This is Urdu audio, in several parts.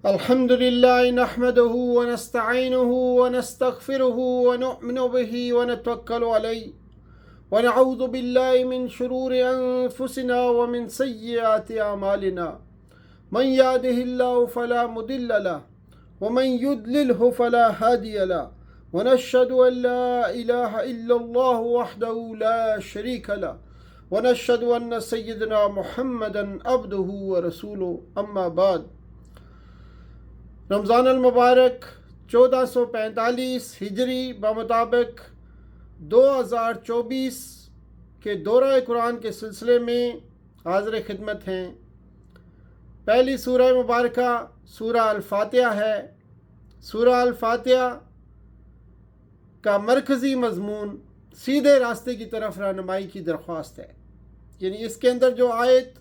الحمد لله نحمده ونستعينه ونستغفره ونؤمن به ونتوكل عليه ونعوذ بالله من شرور أنفسنا ومن سيئات أعمالنا من يهده الله فلا مضل له ومن يضلله فلا هادي له ونشهد أن لا إله إلا الله وحده لا شريك له ونشهد أن سيدنا محمدا عبده ورسوله أما بعد. رمضان المبارک 1445 ہجری بمطابق 2024 کے دورہ قرآن کے سلسلے میں حاضر خدمت ہیں. پہلی سورہ مبارکہ سورہ الفاتحہ ہے. سورہ الفاتحہ کا مرکزی مضمون سیدھے راستے کی طرف رہنمائی کی درخواست ہے. یعنی اس کے اندر جو آیت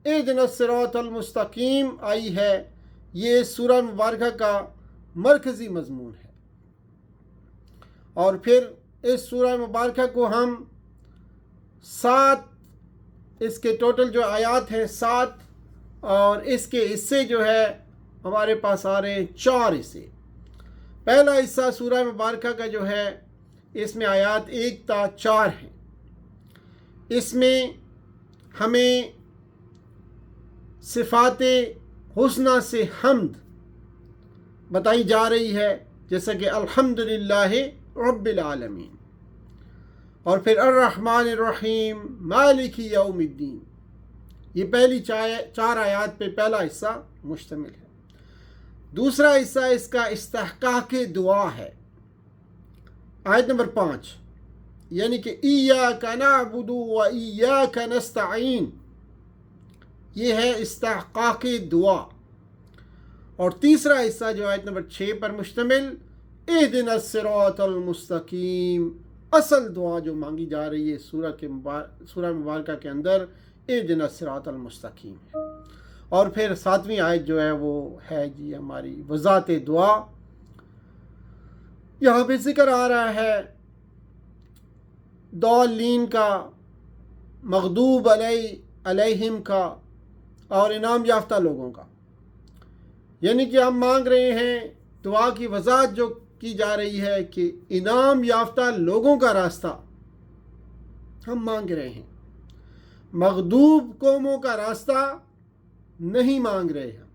اہدنا الصراط المستقیم آئی ہے یہ سورہ مبارکہ کا مرکزی مضمون ہے. اور پھر اس سورہ مبارکہ کو ہم 7 اس کے ٹوٹل جو آیات ہیں 7 اور اس کے حصے جو ہے ہمارے پاس آ رہے ہیں 4 حصے. پہلا حصہ سورہ مبارکہ کا جو ہے اس میں آیات 1 تا 4 ہیں. اس میں ہمیں صفات حسنہ سے حمد بتائی جا رہی ہے، جیسا کہ الحمدللہ رب العالمین، اور پھر الرحمن الرحیم مالک یوم الدین. یہ پہلی 4 آیات پہ پہلا حصہ مشتمل ہے. دوسرا حصہ اس کا استحقاق دعا ہے. آیت نمبر 5 یعنی کہ ایاک نعبد و ایاک نستعین، یہ ہے استحقاق دعا. اور تیسرا حصہ جو آیت نمبر 6 پر مشتمل اہدنا الصراط المستقیم، اصل دعا جو مانگی جا رہی ہے سورہ مبارکہ کے اندر اہدنا الصراط المستقیم ہے. اور پھر 7ویں آیت جو ہے وہ ہے جی ہماری وضاحت دعا. یہاں پہ ذکر آ رہا ہے ضالین کا، مغضوب علیہم کا اور انعام یافتہ لوگوں کا. یعنی کہ ہم مانگ رہے ہیں، دعا کی وضاحت جو کی جا رہی ہے کہ انعام یافتہ لوگوں کا راستہ ہم مانگ رہے ہیں. مغضوب قوموں کا راستہ نہیں مانگ رہے ہم.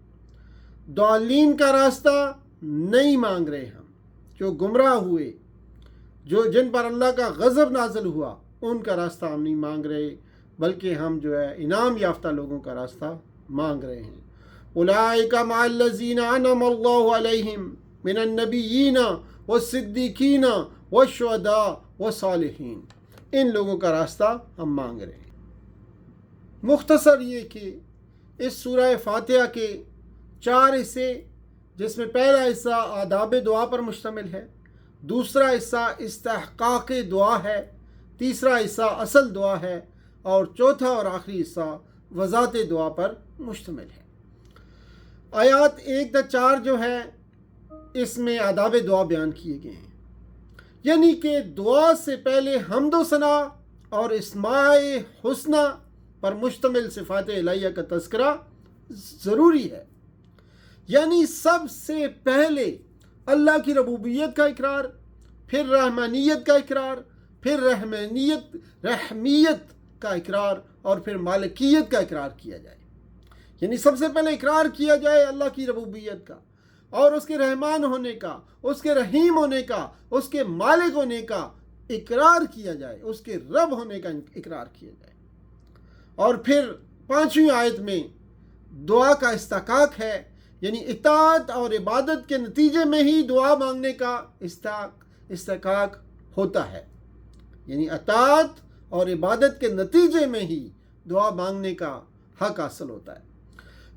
ضالین کا راستہ نہیں مانگ رہے ہم. جو گمراہ ہوئے، جو جن پر اللہ کا غضب نازل ہوا، ان کا راستہ ہم نہیں مانگ رہے، بلکہ ہم جو ہے انعام یافتہ لوگوں کا راستہ مانگ رہے ہیں. اولئک مع الذین انعم اللہ علیہم من النبیین والصدیقین والشہداء والصالحین، ان لوگوں کا راستہ ہم مانگ رہے ہیں. مختصر یہ کہ اس سورہ فاتحہ کے 4 حصے، جس میں پہلا حصہ آداب دعا پر مشتمل ہے، دوسرا حصہ استحقاق دعا ہے، تیسرا حصہ اصل دعا ہے، اور چوتھا اور آخری حصہ وضاحت دعا پر مشتمل ہے. آیات 1 تا 4 جو ہے اس میں آداب دعا بیان کیے گئے ہیں. یعنی کہ دعا سے پہلے حمد و ثنا اور اسماء حسنہ پر مشتمل صفات الہیہ کا تذکرہ ضروری ہے. یعنی سب سے پہلے اللہ کی ربوبیت کا اقرار، پھر رحمانیت کا اقرار، پھر رحمیت کا اقرار، اور پھر مالکیت کا اقرار کیا جائے. یعنی سب سے پہلے اقرار کیا جائے اللہ کی ربوبیت کا، اور اس کے رحمان ہونے کا، اس کے رحیم ہونے کا، اس کے مالک ہونے کا اقرار کیا جائے، اس کے رب ہونے کا اقرار کیا جائے. اور پھر 5ویں آیت میں دعا کا استحقاق ہے، یعنی اطاعت اور عبادت کے نتیجے میں ہی دعا مانگنے کا استحقاق ہوتا ہے. یعنی اطاعت اور عبادت کے نتیجے میں ہی دعا مانگنے کا حق حاصل ہوتا ہے.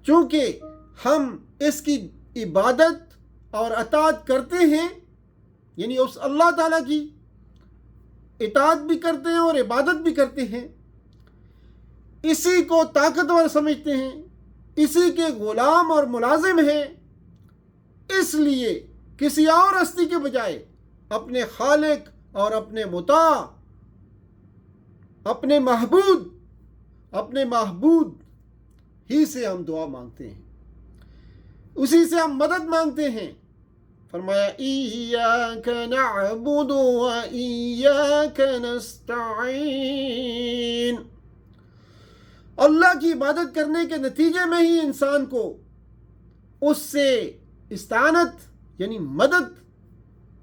چونکہ ہم اس کی عبادت اور اطاعت کرتے ہیں، یعنی اس اللہ تعالیٰ کی اطاعت بھی کرتے ہیں اور عبادت بھی کرتے ہیں، اسی کو طاقتور سمجھتے ہیں، اسی کے غلام اور ملازم ہیں. اس لیے کسی اور ہستی کے بجائے اپنے خالق اور اپنے مطاع، اپنے محبوب ہی سے ہم دعا مانگتے ہیں. اسی سے ہم مدد مانگتے ہیں. فرمایا ایاک نعبد و ایاک نستعین. اللہ کی عبادت کرنے کے نتیجے میں ہی انسان کو اس سے استعانت یعنی مدد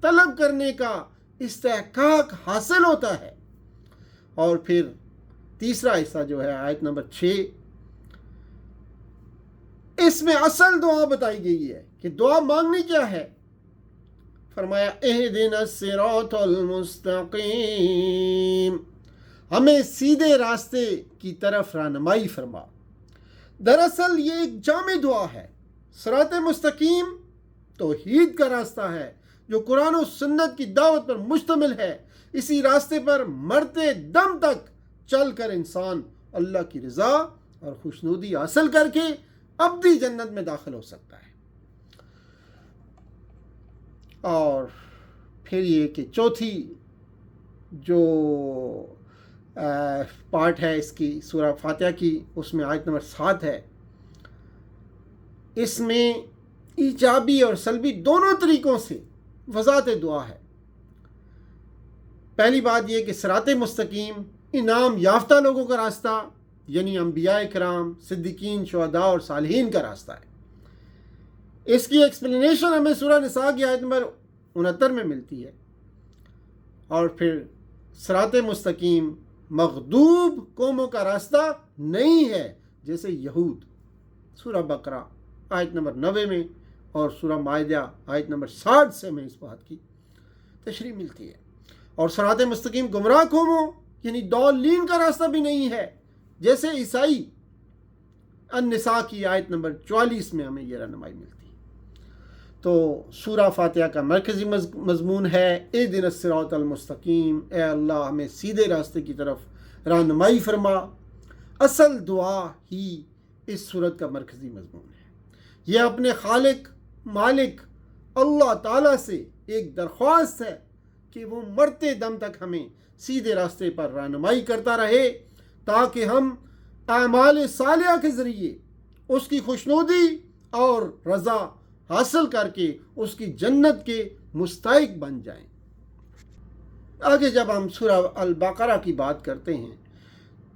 طلب کرنے کا استحقاق حاصل ہوتا ہے. اور پھر تیسرا حصہ جو ہے آیت نمبر 6، اس میں اصل دعا بتائی گئی ہے کہ دعا مانگنی کیا ہے. فرمایا اہدنا الصراط المستقیم، ہمیں سیدھے راستے کی طرف رہنمائی فرما. دراصل یہ ایک جامع دعا ہے. صراط مستقیم توحید کا راستہ ہے جو قرآن و سنت کی دعوت پر مشتمل ہے. اسی راستے پر مرتے دم تک چل کر انسان اللہ کی رضا اور خوشنودی حاصل کر کے ابدی جنت میں داخل ہو سکتا ہے. اور پھر یہ کہ چوتھی جو پارٹ ہے اس کی سورہ فاتحہ کی، اس میں آیت نمبر 7 ہے. اس میں ایجابی اور سلبی دونوں طریقوں سے وضاحت دعا ہے. پہلی بات یہ کہ صراط مستقیم انعام یافتہ لوگوں کا راستہ، یعنی انبیاء کرام، صدیقین، شہداء اور صالحین کا راستہ ہے. اس کی ایکسپلینیشن ہمیں سورہ نساء کی آیت نمبر 69 میں ملتی ہے. اور پھر صراط مستقیم مغضوب قوموں کا راستہ نہیں ہے جیسے یہود، سورہ بقرہ آیت نمبر 90 میں اور سورہ مائدہ آیت نمبر 60 سے ہمیں اس بات کی تشریح ملتی ہے. اور صراط مستقیم گمراہ قوموں یعنی ضالین کا راستہ بھی نہیں ہے جیسے عیسائی، النساء کی آیت نمبر 44 میں ہمیں یہ رہنمائی ملتی ہے. تو سورہ فاتحہ کا مرکزی مضمون ہے اہدنا الصراط المستقیم، اے اللہ ہمیں سیدھے راستے کی طرف رہنمائی فرما. اصل دعا ہی اس سورت کا مرکزی مضمون ہے. یہ اپنے خالق مالک اللہ تعالیٰ سے ایک درخواست ہے کہ وہ مرتے دم تک ہمیں سیدھے راستے پر رہنمائی کرتا رہے تاکہ ہم اعمال صالحہ کے ذریعے اس کی خوشنودی اور رضا حاصل کر کے اس کی جنت کے مستحق بن جائیں. آگے جب ہم سورہ البقرہ کی بات کرتے ہیں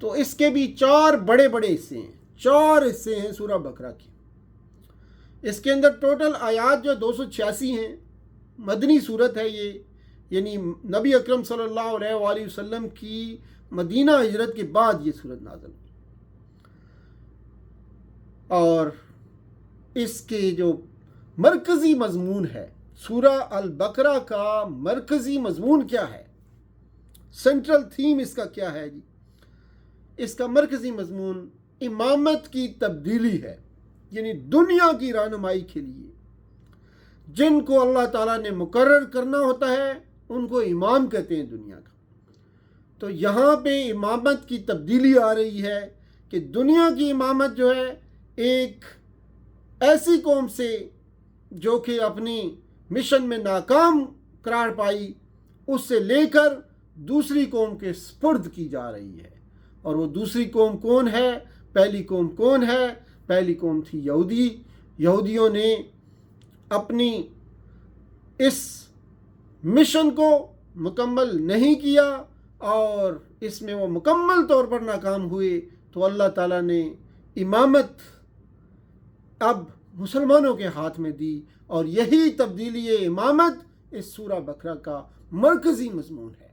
تو اس کے بھی 4 بڑے بڑے حصے ہیں. 4 حصے ہیں سورہ بقرہ کی. اس کے اندر ٹوٹل آیات جو 286 ہیں. مدنی صورت ہے یہ، یعنی نبی اکرم صلی اللہ علیہ وآلہ وسلم کی مدینہ ہجرت کے بعد یہ صورت نازل ہوئی. اور اس کے جو مرکزی مضمون ہے، سورہ البقرہ کا مرکزی مضمون کیا ہے، سینٹرل تھیم اس کا کیا ہے جی؟ اس کا مرکزی مضمون امامت کی تبدیلی ہے. یعنی دنیا کی رہنمائی کے لیے جن کو اللہ تعالیٰ نے مقرر کرنا ہوتا ہے ان کو امام کہتے ہیں دنیا کا. تو یہاں پہ امامت کی تبدیلی آ رہی ہے کہ دنیا کی امامت جو ہے ایک ایسی قوم سے جو کہ اپنی مشن میں ناکام قرار پائی، اس سے لے کر دوسری قوم کے سپرد کی جا رہی ہے. اور وہ دوسری قوم کون ہے؟ پہلی قوم کون ہے؟ پہلی قوم تھی یہودی. یہودیوں نے اپنی اس مشن کو مکمل نہیں کیا اور اس میں وہ مکمل طور پر ناکام ہوئے. تو اللہ تعالیٰ نے امامت اب مسلمانوں کے ہاتھ میں دی اور یہی تبدیلی امامت اس سورہ بقرہ کا مرکزی مضمون ہے.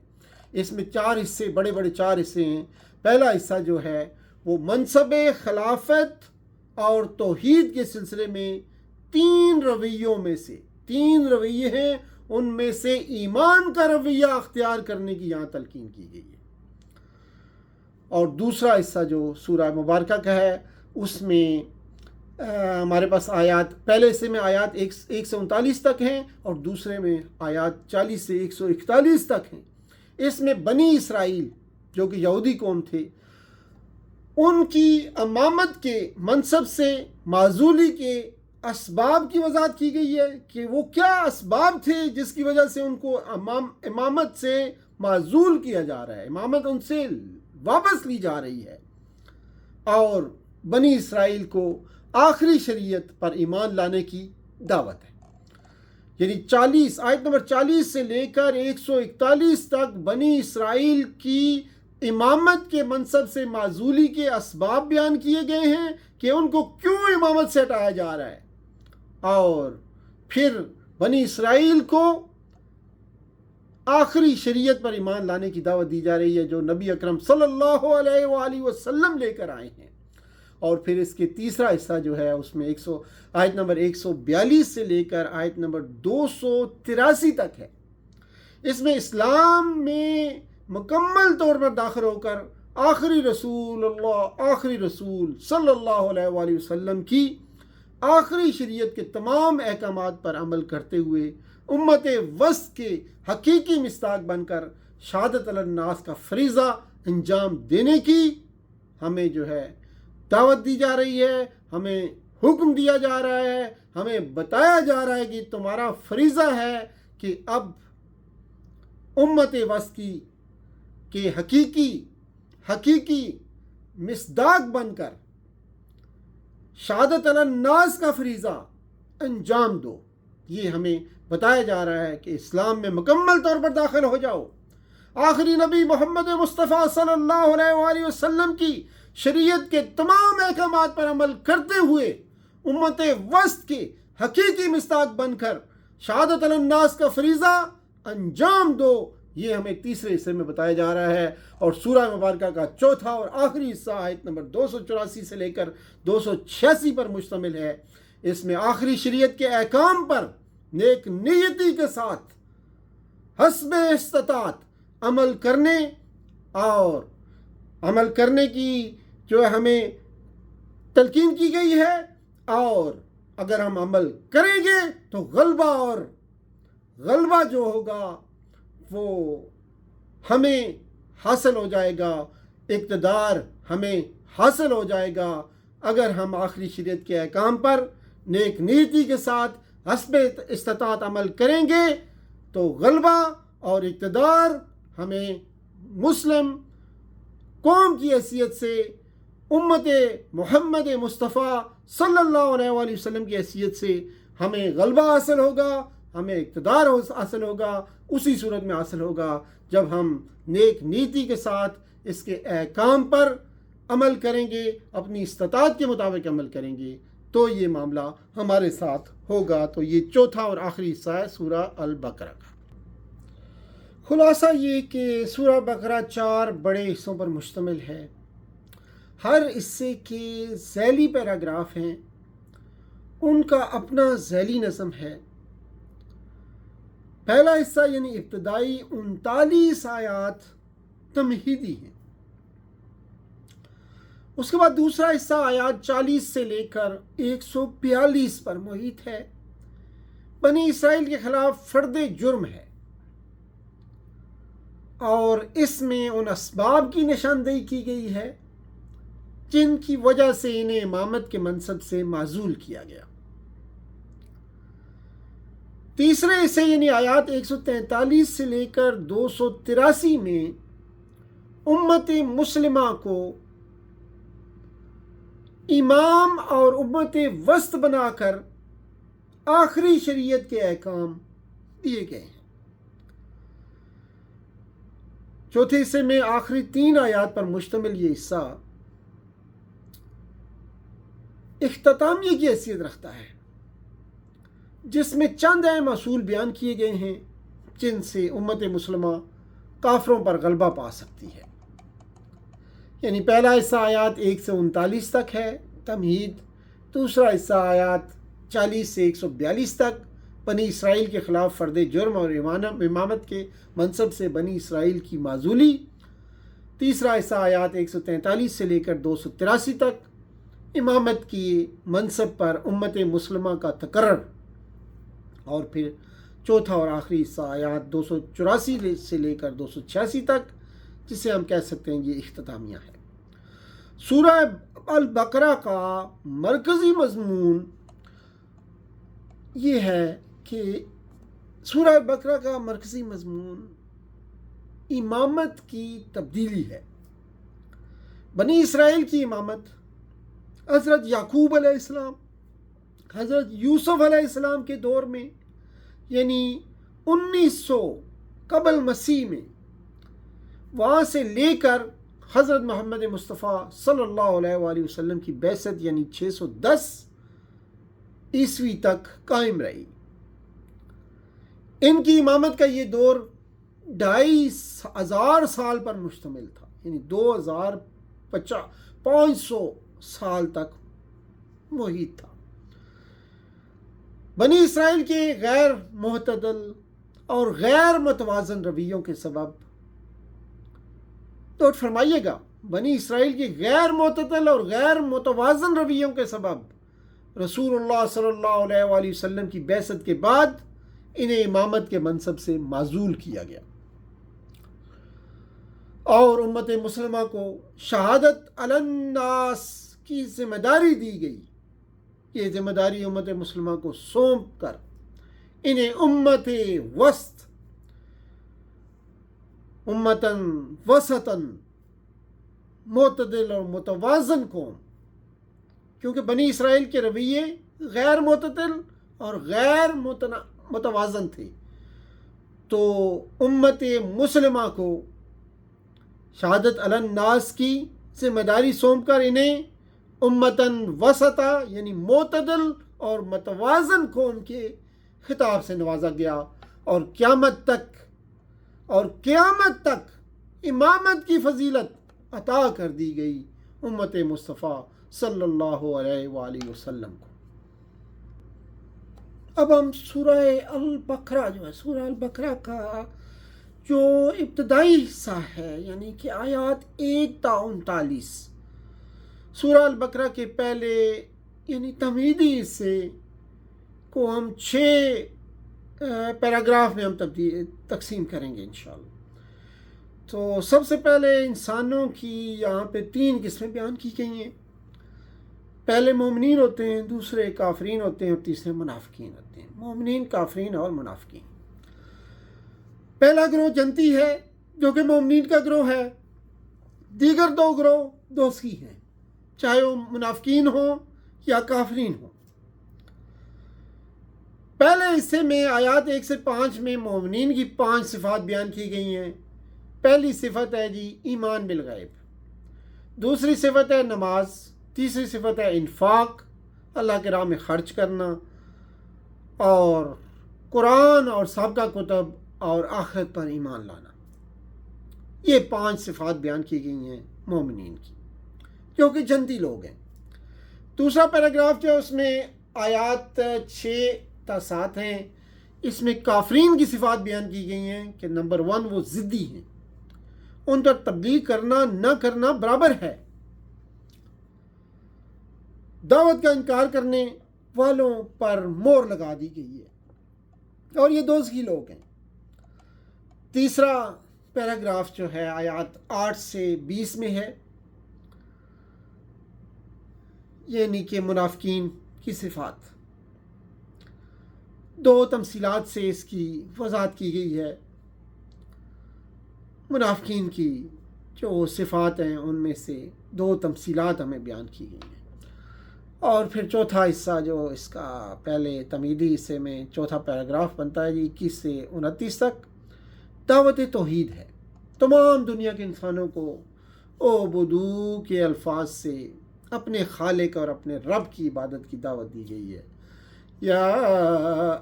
اس میں 4 حصے، بڑے بڑے 4 حصے ہیں. پہلا حصہ جو ہے وہ منصب خلافت اور توحید کے سلسلے میں 3 رویوں میں سے 3 رویے ہیں، ان میں سے ایمان کا رویہ اختیار کرنے کی یہاں تلقین کی گئی ہے. اور دوسرا حصہ جو سورہ مبارکہ کا ہے اس میں ہمارے پاس آیات، پہلے حصے میں آیات 139 تک ہیں اور دوسرے میں آیات 40 سے 141 تک ہیں. اس میں بنی اسرائیل جو کہ یہودی قوم تھے ان کی امامت کے منصب سے معزولی کے اسباب کی وضاحت کی گئی ہے کہ وہ کیا اسباب تھے جس کی وجہ سے ان کو امامت سے معزول کیا جا رہا ہے، امامت ان سے واپس لی جا رہی ہے. اور بنی اسرائیل کو آخری شریعت پر ایمان لانے کی دعوت ہے۔ یعنی آیت نمبر 40 سے لے کر 141 تک بنی اسرائیل کی امامت کے منصب سے معزولی کے اسباب بیان کیے گئے ہیں کہ ان کو کیوں امامت سے ہٹایا جا رہا ہے، اور پھر بنی اسرائیل کو آخری شریعت پر ایمان لانے کی دعوت دی جا رہی ہے جو نبی اکرم صلی اللہ علیہ وآلہ وسلم لے کر آئے ہیں۔ اور پھر اس کے تیسرا حصہ جو ہے اس میں آیت نمبر 142 سے لے کر آیت نمبر 283 تک ہے۔ اس میں اسلام میں مکمل طور پر داخل ہو کر آخری رسول صلی اللہ علیہ وآلہ وسلم کی آخری شریعت کے تمام احکامات پر عمل کرتے ہوئے امت وسط کے حقیقی مصداق بن کر شہادت علی الناس کا فریضہ انجام دینے کی ہمیں جو ہے دعوت دی جا رہی ہے، ہمیں حکم دیا جا رہا ہے، ہمیں بتایا جا رہا ہے کہ تمہارا فریضہ ہے کہ اب امت وسط کے حقیقی مصداق بن کر شہادت علی الناس کا فریضہ انجام دو۔ یہ ہمیں بتایا جا رہا ہے کہ اسلام میں مکمل طور پر داخل ہو جاؤ، آخری نبی محمد مصطفیٰ صلی اللہ علیہ وآلہ وسلم کی شریعت کے تمام احکامات پر عمل کرتے ہوئے امت وسط کے حقیقی مصداق بن کر شہادت علی الناس کا فریضہ انجام دو۔ یہ ہمیں تیسرے حصے میں بتایا جا رہا ہے، اور سورہ مبارکہ کا چوتھا اور آخری حصہ آیت نمبر 284 سے لے کر 286 پر مشتمل ہے۔ اس میں آخری شریعت کے احکام پر نیک نیتی کے ساتھ حسب استطاعت عمل کرنے کی جو ہمیں تلقین کی گئی ہے، اور اگر ہم عمل کریں گے تو غلبہ جو ہوگا وہ ہمیں حاصل ہو جائے گا، اقتدار ہمیں حاصل ہو جائے گا۔ اگر ہم آخری شریعت کے احکام پر نیک نیتی کے ساتھ حسب استطاعت عمل کریں گے تو غلبہ اور اقتدار ہمیں مسلم قوم کی حیثیت سے، امت محمد مصطفیٰ صلی اللہ علیہ وآلہ وسلم کی حیثیت سے ہمیں غلبہ حاصل ہوگا، ہمیں اقتدار حاصل ہوگا۔ اسی صورت میں حاصل ہوگا جب ہم نیک نیتی کے ساتھ اس کے احکام پر عمل کریں گے، اپنی استطاعت کے مطابق عمل کریں گے، تو یہ معاملہ ہمارے ساتھ ہوگا۔ تو یہ چوتھا اور آخری حصہ ہے سورہ البقرہ کا۔ خلاصہ یہ کہ سورہ بقرہ 4 بڑے حصوں پر مشتمل ہے۔ ہر حصے کے ذیلی پیراگراف ہیں، ان کا اپنا ذیلی نظم ہے۔ پہلا حصہ یعنی ابتدائی 39 آیات تمہیدی ہیں۔ اس کے بعد دوسرا حصہ آیات 40 سے لے کر 142 پر محیط ہے، بنی اسرائیل کے خلاف فرد جرم ہے، اور اس میں ان اسباب کی نشاندہی کی گئی ہے جن کی وجہ سے انہیں امامت کے منصب سے معزول کیا گیا۔ تیسرے حصے یعنی آیات 143 سے لے کر 283 میں امت مسلمہ کو امام اور امت وسط بنا کر آخری شریعت کے احکام دیے گئے ہیں۔ چوتھے حصے میں آخری 3 آیات پر مشتمل یہ حصہ اختتامیہ کی حیثیت رکھتا ہے، جس میں چند اہم اصول بیان کیے گئے ہیں جن سے امت مسلمہ کافروں پر غلبہ پا سکتی ہے۔ یعنی پہلا حصہ آیات 1 سے 39 تک ہے تمہید، دوسرا حصہ آیات 40 سے 142 تک بنی اسرائیل کے خلاف فرد جرم اور امامت کے منصب سے بنی اسرائیل کی معزولی، تیسرا حصہ آیات 143 سے لے کر 283 تک امامت کی منصب پر امت مسلمہ کا تقرر، اور پھر چوتھا اور آخری حصہ آیات 284 سے لے کر 286 تک، جسے ہم کہہ سکتے ہیں یہ اختتامیہ ہے۔ سورہ البقرہ کا مرکزی مضمون یہ ہے کہ سورہ البقرہ کا مرکزی مضمون امامت کی تبدیلی ہے۔ بنی اسرائیل کی امامت حضرت یعقوب علیہ السلام، حضرت یوسف علیہ السلام کے دور میں، یعنی 1900 قبل مسیح میں، وہاں سے لے کر حضرت محمد مصطفیٰ صلی اللہ علیہ وآلہ وسلم کی بعثت یعنی 610 عیسوی تک قائم رہی۔ ان کی امامت کا یہ دور 2500 سال پر مشتمل تھا، یعنی 2500 سال تک محیط تھا۔ بنی اسرائیل کے غیر معتدل اور غیر متوازن رویوں کے سبب، نوٹ فرمائیے گا، بنی اسرائیل کے غیر معتدل اور غیر متوازن رویوں کے سبب رسول اللہ صلی اللہ علیہ وآلہ وسلم کی بعثت کے بعد انہیں امامت کے منصب سے معزول کیا گیا اور امت مسلمہ کو شہادت علی الناس کی ذمہ داری دی گئی۔ یہ ذمہ داری امت مسلمہ کو سونپ کر انہیں امت وسط، امتن وسطن، معتدل اور متوازن قوم، کیونکہ بنی اسرائیل کے رویے غیر معتدل اور غیر متوازن تھے، تو امت مسلمہ کو شہادت علی الناس کی ذمہ داری سونپ کر انہیں امتن وسطا یعنی معتدل اور متوازن قوم کے خطاب سے نوازا گیا، اور قیامت تک امامت کی فضیلت عطا کر دی گئی امت مصطفیٰ صلی اللہ علیہ وآلہ وسلم کو۔ اب ہم سورہ البقرہ سورہ البقرہ کا جو ابتدائی حصہ ہے، یعنی کہ آیات 1 تا 39، سورہ البقرہ کے پہلے یعنی تمہیدی حصے کو ہم 6 پیراگراف میں ہم تقسیم کریں گے انشاءاللہ۔ تو سب سے پہلے انسانوں کی یہاں پہ 3 قسمیں بیان کی گئی ہیں۔ پہلے مومنین ہوتے ہیں، دوسرے کافرین ہوتے ہیں، اور تیسرے منافقین ہوتے ہیں۔ مومنین، کافرین اور منافقین۔ پہلا گروہ جنتی ہے جو کہ مومنین کا گروہ ہے، دیگر 2 گروہ دوزخی ہیں، چاہے وہ منافقین ہوں یا کافرین ہوں۔ پہلے حصے میں آیات 1 سے 5 میں مومنین کی 5 صفات بیان کی گئی ہیں۔ پہلی صفت ہے ایمان بالغیب، دوسری صفت ہے نماز، تیسری صفت ہے انفاق، اللہ کے راہ میں خرچ کرنا، اور قرآن اور سابقہ کتب اور آخرت پر ایمان لانا۔ یہ 5 صفات بیان کی گئی ہیں مومنین کی، جو کہ جنتی لوگ ہیں۔ دوسرا پیراگراف جو اس میں آیات 6 تا 7 ہیں، اس میں کافرین کی صفات بیان کی گئی ہیں کہ نمبر 1 وہ ضدی ہیں، ان پر تبلیغ کرنا نہ کرنا برابر ہے، دعوت کا انکار کرنے والوں پر مور لگا دی گئی ہے، اور یہ دوزخی لوگ ہیں۔ تیسرا پیراگراف جو ہے آیات 8 سے 20 میں ہے، یعنی کہ منافقین کی صفات۔ 2 تمثیلات سے اس کی وضاحت کی گئی ہے۔ منافقین کی جو صفات ہیں ان میں سے 2 تمثیلات ہمیں بیان کی گئی ہیں۔ اور پھر چوتھا حصہ جو اس کا پہلے تمہیدی حصے میں چوتھا پیراگراف بنتا ہے 21 سے 29 تک، دعوت توحید ہے۔ تمام دنیا کے انسانوں کو اعبدو کے الفاظ سے اپنے خالق اور اپنے رب کی عبادت کی دعوت دی گئی ہے۔ یا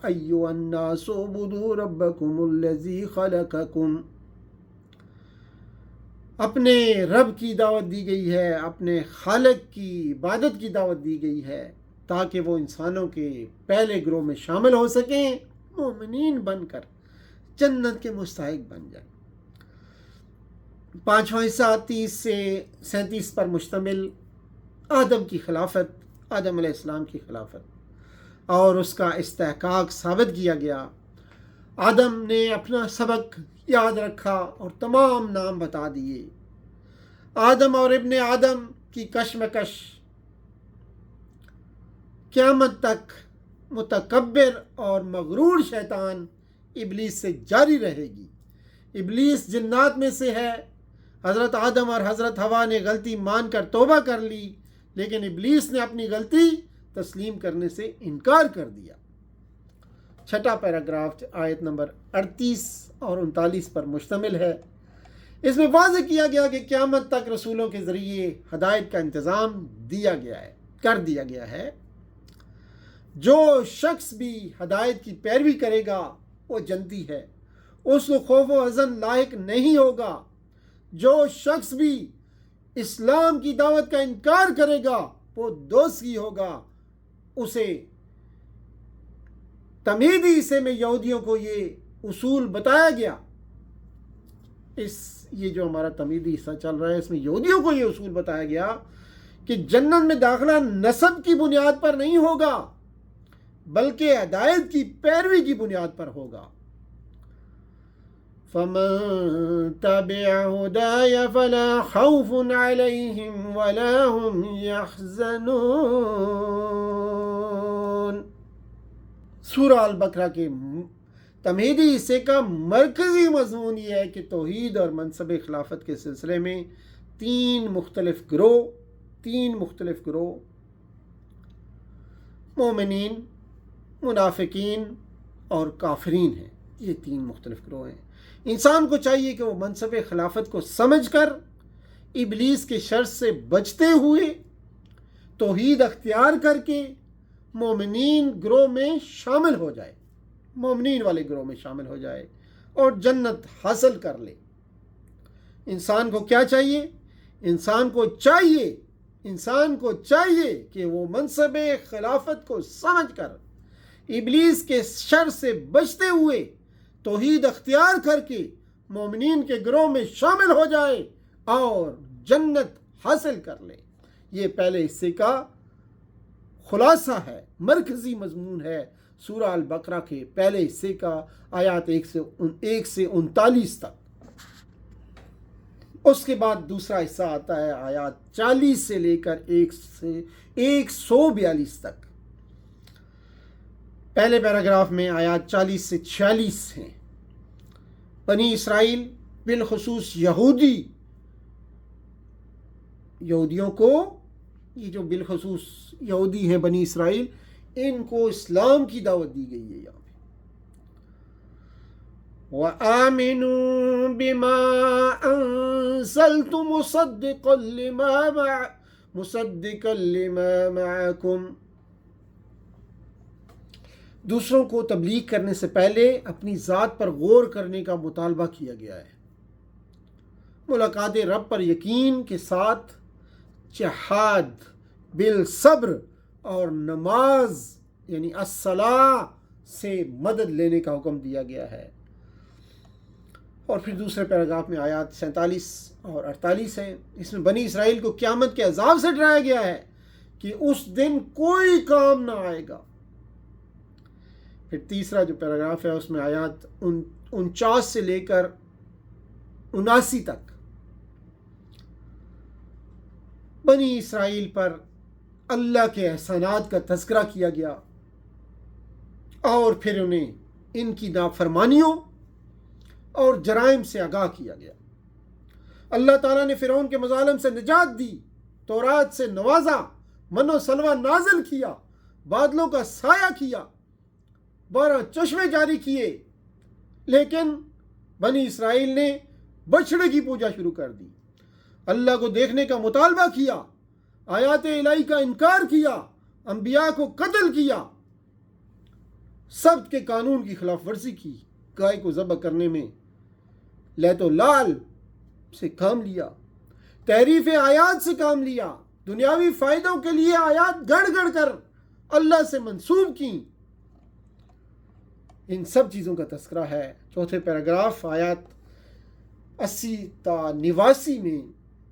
ایھا الناس اعبدوا ربکم الذی خلقکم، اپنے رب کی دعوت دی گئی ہے، اپنے خالق کی عبادت کی دعوت دی گئی ہے، تاکہ وہ انسانوں کے پہلے گروہ میں شامل ہو سکیں، مومنین بن کر جنت کے مستحق بن جائیں۔ 5واں حصہ 30 سے 37 پر مشتمل، آدم کی خلافت، آدم علیہ السلام کی خلافت اور اس کا استحقاق ثابت کیا گیا۔ آدم نے اپنا سبق یاد رکھا اور تمام نام بتا دیے۔ آدم اور ابن آدم کی کشمکش قیامت تک متکبر اور مغرور شیطان ابلیس سے جاری رہے گی۔ ابلیس جنات میں سے ہے، حضرت آدم اور حضرت حوا نے غلطی مان کر توبہ کر لی لیکن ابلیس نے اپنی غلطی تسلیم کرنے سے انکار کر دیا۔ چھٹا پیراگراف آیت نمبر 38 اور 39 پر مشتمل ہے۔ اس میں واضح کیا گیا کہ قیامت تک رسولوں کے ذریعے ہدایت کا انتظام کر دیا گیا ہے۔ جو شخص بھی ہدایت کی پیروی کرے گا وہ جنتی ہے، اس کو خوف و حزن لاحق نہیں ہوگا۔ جو شخص بھی اسلام کی دعوت کا انکار کرے گا وہ دوزخی ہوگا۔ اسے تمیدی حصے میں یہودیوں کو یہ اصول بتایا گیا۔ یہ جو ہمارا تمیدی حصہ چل رہا ہے اس میں یہودیوں کو یہ اصول بتایا گیا کہ جنت میں داخلہ نسب کی بنیاد پر نہیں ہوگا بلکہ ہدایت کی پیروی کی بنیاد پر ہوگا۔ فَمَن تَبِعَ هُدَايَ فَلَا خَوْفٌ عَلَيْهِمْ وَلَا هُمْ يَحْزَنُونَ۔ سورہ البقرہ کے تمہیدی حصے کا مرکزی مضمون یہ ہے کہ توحید اور منصب خلافت کے سلسلے میں تین مختلف گروہ مومنین، منافقین اور کافرین ہیں۔ یہ تین مختلف گروہ ہیں۔ انسان کو چاہیے کہ وہ منصب خلافت کو سمجھ کر ابلیس کے شر سے بچتے ہوئے توحید اختیار کر کے مومنین والے گروہ میں شامل ہو جائے اور جنت حاصل کر لے۔ انسان کو کیا چاہیے؟ انسان کو چاہیے کہ وہ منصب خلافت کو سمجھ کر ابلیس کے شر سے بچتے ہوئے توحید اختیار کر کے مومنین کے گروہ میں شامل ہو جائے اور جنت حاصل کر لے۔ یہ پہلے حصے کا خلاصہ ہے، مرکزی مضمون ہے سورہ البقرہ کے پہلے حصے کا، آیات 1 سے 39 تک۔ اس کے بعد دوسرا حصہ آتا ہے آیات 40 سے لے کر 142 تک۔ پہلے پیراگراف میں آیات 40 سے 46 ہیں۔ بنی اسرائیل بالخصوص یہودیوں کو، یہ جو بالخصوص یہودی ہیں بنی اسرائیل، ان کو اسلام کی دعوت دی گئی ہے یہاں پہ۔ وَآمِنُوا بِمَا أَنزَلْتُ مُصَدِّقًا لِمَا مَعَكُمْ۔ دوسروں کو تبلیغ کرنے سے پہلے اپنی ذات پر غور کرنے کا مطالبہ کیا گیا ہے۔ ملاقات رب پر یقین کے ساتھ جہاد بالصبر اور نماز یعنی الصلاۃ سے مدد لینے کا حکم دیا گیا ہے۔ اور پھر دوسرے پیراگراف میں آیات 47 اور 48 ہیں۔ اس میں بنی اسرائیل کو قیامت کے عذاب سے ڈرایا گیا ہے کہ اس دن کوئی کام نہ آئے گا۔ پھر تیسرا جو پیراگراف ہے اس میں آیات 49 سے لے کر 79 تک بنی اسرائیل پر اللہ کے احسانات کا تذکرہ کیا گیا اور پھر انہیں ان کی نافرمانیوں اور جرائم سے آگاہ کیا گیا۔ اللہ تعالیٰ نے فرعون کے مظالم سے نجات دی، تورات سے نوازا، من و سلوہ نازل کیا، بادلوں کا سایہ کیا، 12 چشمے جاری کیے، لیکن بنی اسرائیل نے بچھڑے کی پوجا شروع کر دی، اللہ کو دیکھنے کا مطالبہ کیا، آیات الہی کا انکار کیا، انبیاء کو قتل کیا، سبت کے قانون کی خلاف ورزی کی، گائے کو ذبح کرنے میں لیت و لال سے کام لیا، تحریف آیات سے کام لیا، دنیاوی فائدوں کے لیے آیات گڑھ گڑھ کر اللہ سے منسوب کی۔ ان سب چیزوں کا تذکرہ ہے۔ چوتھے پیراگراف آیات 80 تا 89 میں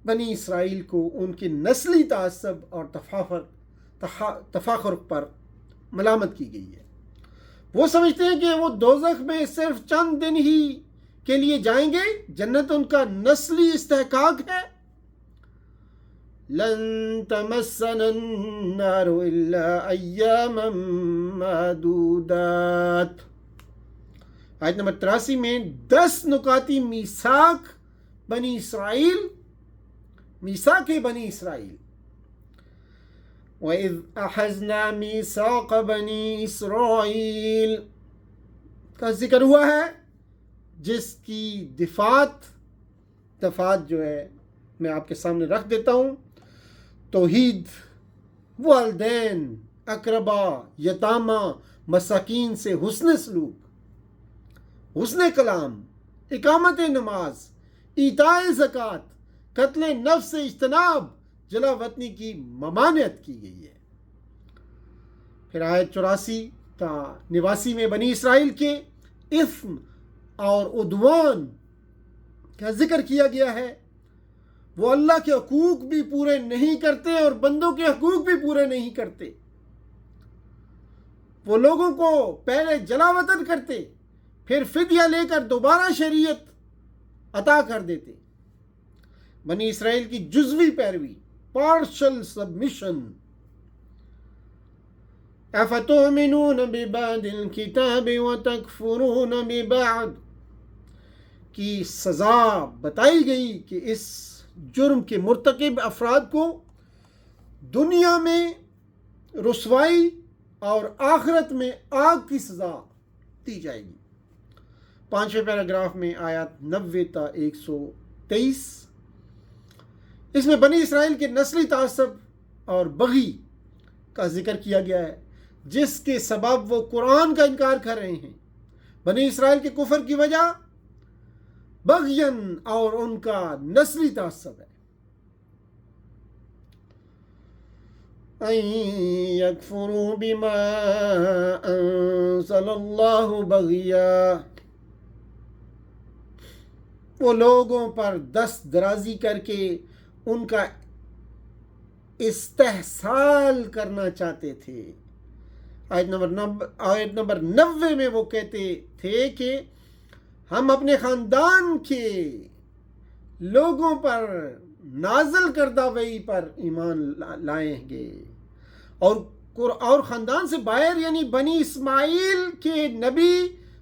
بنی اسرائیل کو ان کے نسلی تعصب اور تفاخر پر ملامت کی گئی ہے۔ وہ سمجھتے ہیں کہ وہ دوزخ میں صرف چند دن ہی کے لیے جائیں گے، جنت ان کا نسلی استحقاق ہے۔ لن تمسنا النار الا ایاما معدودات۔ آیت نمبر 83 میں 10 نکاتی میثاق بنی اسرائیل وَإِذْ أَخَذْنَا مِيثَاقَ بَنِي إِسْرَائِيلَ کا ذکر ہوا ہے، جس کی دفعات جو ہے میں آپ کے سامنے رکھ دیتا ہوں. توحید، والدین، اقربا، یتامہ، مساکین سے حسن سلوک، حسن کلام، اقامت نماز، ایتاء زکوٰۃ، قتل نفس سے اجتناب، جلا وطنی کی ممانعت کی گئی ہے. پھر آیت 84 تا 89 میں بنی اسرائیل کے اثم اور عدوان کا ذکر کیا گیا ہے. وہ اللہ کے حقوق بھی پورے نہیں کرتے اور بندوں کے حقوق بھی پورے نہیں کرتے. وہ لوگوں کو پہلے جلا وطن کرتے، پھر فدیہ لے کر دوبارہ شریعت عطا کر دیتے. بنی اسرائیل کی جزوی پیروی، پارشل سبمیشن. افتؤمنون ببعض الکتاب وتکفرون ببعض کی سزا بتائی گئی کہ اس جرم کے مرتکب افراد کو دنیا میں رسوائی اور آخرت میں آگ کی سزا دی جائے گی. 5ویں پیراگراف میں آیات 90 تا 123. اس میں بنی اسرائیل کے نسلی تعصب اور بغی کا ذکر کیا گیا ہے، جس کے سبب وہ قرآن کا انکار کر رہے ہیں. بنی اسرائیل کے کفر کی وجہ بغین اور ان کا نسلی تعصب ہے. ان یکفروا بما انزل اللہ بغیا، وہ لوگوں پر دست درازی کر کے ان کا استحصال کرنا چاہتے تھے. آیت نمبر 90 میں وہ کہتے تھے کہ ہم اپنے خاندان کے لوگوں پر نازل کردہ وحی پر ایمان لائیں گے، اور خاندان سے باہر یعنی بنی اسماعیل کے نبی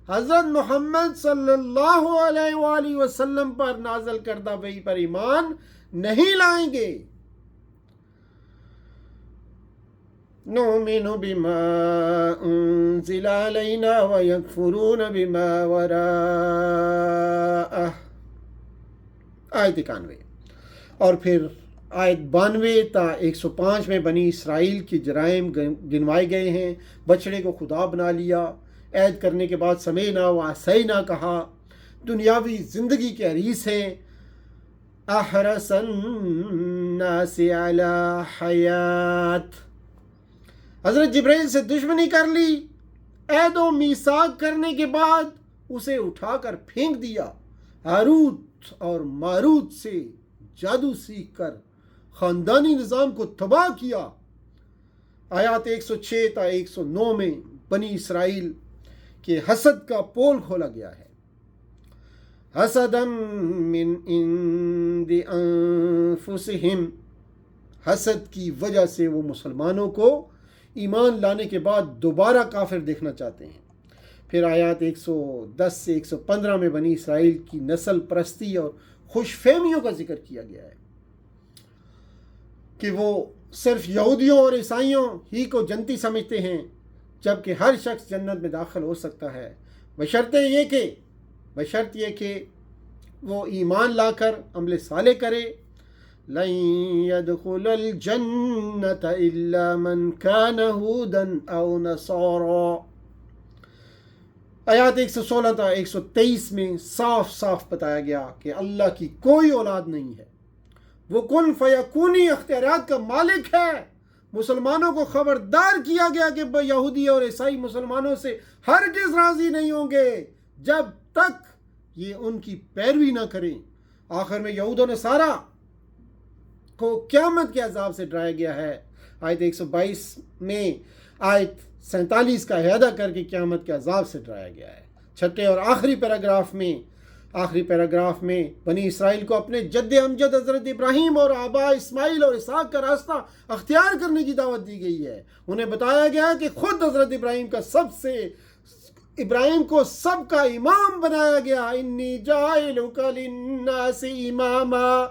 حضرت محمد صلی اللہ علیہ وآلہ وسلم پر نازل کردہ وحی پر ایمان نہیں لائیں گے. نؤمن بما انزل علینا ویکفرون بما وراءہ. آیت 91. اور پھر آیت 92 تا 105 میں بنی اسرائیل کے جرائم گنوائے گئے ہیں. بچڑے کو خدا بنا لیا، عہد کرنے کے بعد سمینا و عصینا کہا، دنیاوی زندگی کے حریص ہیں. احرص الناس علی حیات، حضرت جبرائیل سے دشمنی کر لی، عہد و میثاق کرنے کے بعد اسے اٹھا کر پھینک دیا. ہاروت اور ماروت سے جادو سیکھ کر خاندانی نظام کو تباہ کیا. آیات 106 تا 109 میں بنی اسرائیل کے حسد کا پول کھولا گیا ہے. حسدا من عند انفسہم، حسد کی وجہ سے وہ مسلمانوں کو ایمان لانے کے بعد دوبارہ کافر دیکھنا چاہتے ہیں. پھر آیات 110 سے 115 میں بنی اسرائیل کی نسل پرستی اور خوش فہمیوں کا ذکر کیا گیا ہے کہ وہ صرف یہودیوں اور عیسائیوں ہی کو جنتی سمجھتے ہیں، جبکہ ہر شخص جنت میں داخل ہو سکتا ہے بشرط یہ کہ وہ ایمان لا کر عمل صالح کرے. لن يدخل الجنة الا من كان هودا او نصارا. آیات 116 تا 123 میں صاف صاف بتایا گیا کہ اللہ کی کوئی اولاد نہیں ہے، وہ کن فیکونی اختیارات کا مالک ہے. مسلمانوں کو خبردار کیا گیا کہ یہودی اور عیسائی مسلمانوں سے ہرگز راضی نہیں ہوں گے جب تک یہ ان کی پیروی نہ کریں. آخر میں یہود و نصارہ کو قیامت کے عذاب سے ڈرایا گیا ہے. آیت 122 میں آیت 47 کا احاطہ کر کے قیامت کے عذاب سے ڈرایا گیا ہے. چھٹے اور آخری پیراگراف میں بنی اسرائیل کو اپنے جد امجد حضرت ابراہیم اور آبا اسماعیل اور اسحاق کا راستہ اختیار کرنے کی دعوت دی گئی ہے. انہیں بتایا گیا کہ خود حضرت ابراہیم کو سب کا امام بنایا گیا. انی جاعلک للناس اماما،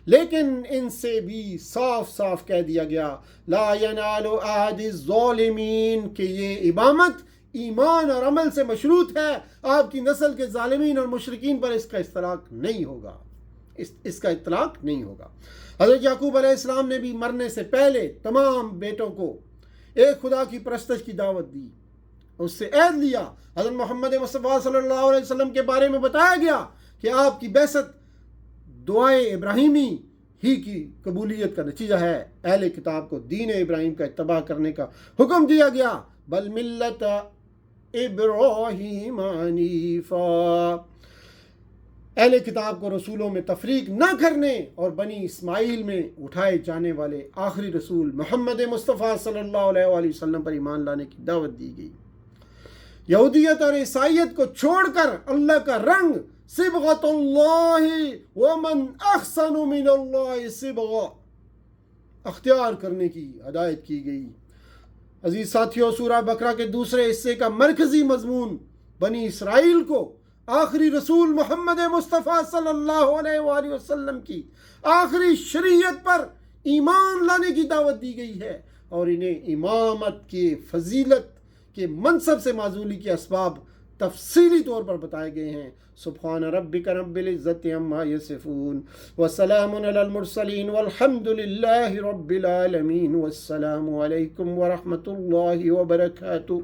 لیکن ان سے بھی صاف صاف کہہ دیا گیا لا ینال احد الظالمین کہ یہ امامت ایمان اور عمل سے مشروط ہے، آپ کی نسل کے ظالمین اور مشرکین پر اس کا اطلاق نہیں ہوگا، اس کا اطلاق نہیں ہوگا۔ حضرت یعقوب علیہ السلام نے بھی مرنے سے پہلے تمام بیٹوں کو ایک خدا کی پرستش کی دعوت دی، اس سے عہد لیا۔ حضرت محمد مصطفیٰ صلی اللہ علیہ وسلم کے بارے میں بتایا گیا کہ آپ کی بعثت دعائے ابراہیمی ہی کی قبولیت کا نتیجہ ہے۔ اہل کتاب کو دین ابراہیم کا اتباع کرنے کا حکم دیا گیا، بل ملت ابراہیم حنیفا، اہل کتاب کو رسولوں میں تفریق نہ کرنے اور بنی اسماعیل میں اٹھائے جانے والے آخری رسول محمد مصطفیٰ صلی اللہ علیہ وآلہ وسلم پر ایمان لانے کی دعوت دی گئی۔ یہودیت اور عیسائیت کو چھوڑ کر اللہ کا رنگ صبغۃ اللہ ومن احسن من اللہ صبغہ اختیار کرنے کی ہدایت کی گئی۔ عزیز ساتھیوں، سورہ بقرہ کے دوسرے حصے کا مرکزی مضمون بنی اسرائیل کو آخری رسول محمد مصطفیٰ صلی اللہ علیہ وآلہ وسلم کی آخری شریعت پر ایمان لانے کی دعوت دی گئی ہے، اور انہیں امامت کے فضیلت کے منصب سے معزولی کے اسباب تفصیلی طور پر بتائے گئے ہیں۔ سبحان ربک رب العزت عما یصفون وسلام علی المرسلین والحمد للہ رب العالمین، والسلام علیکم ورحمۃ اللہ وبرکاتہ۔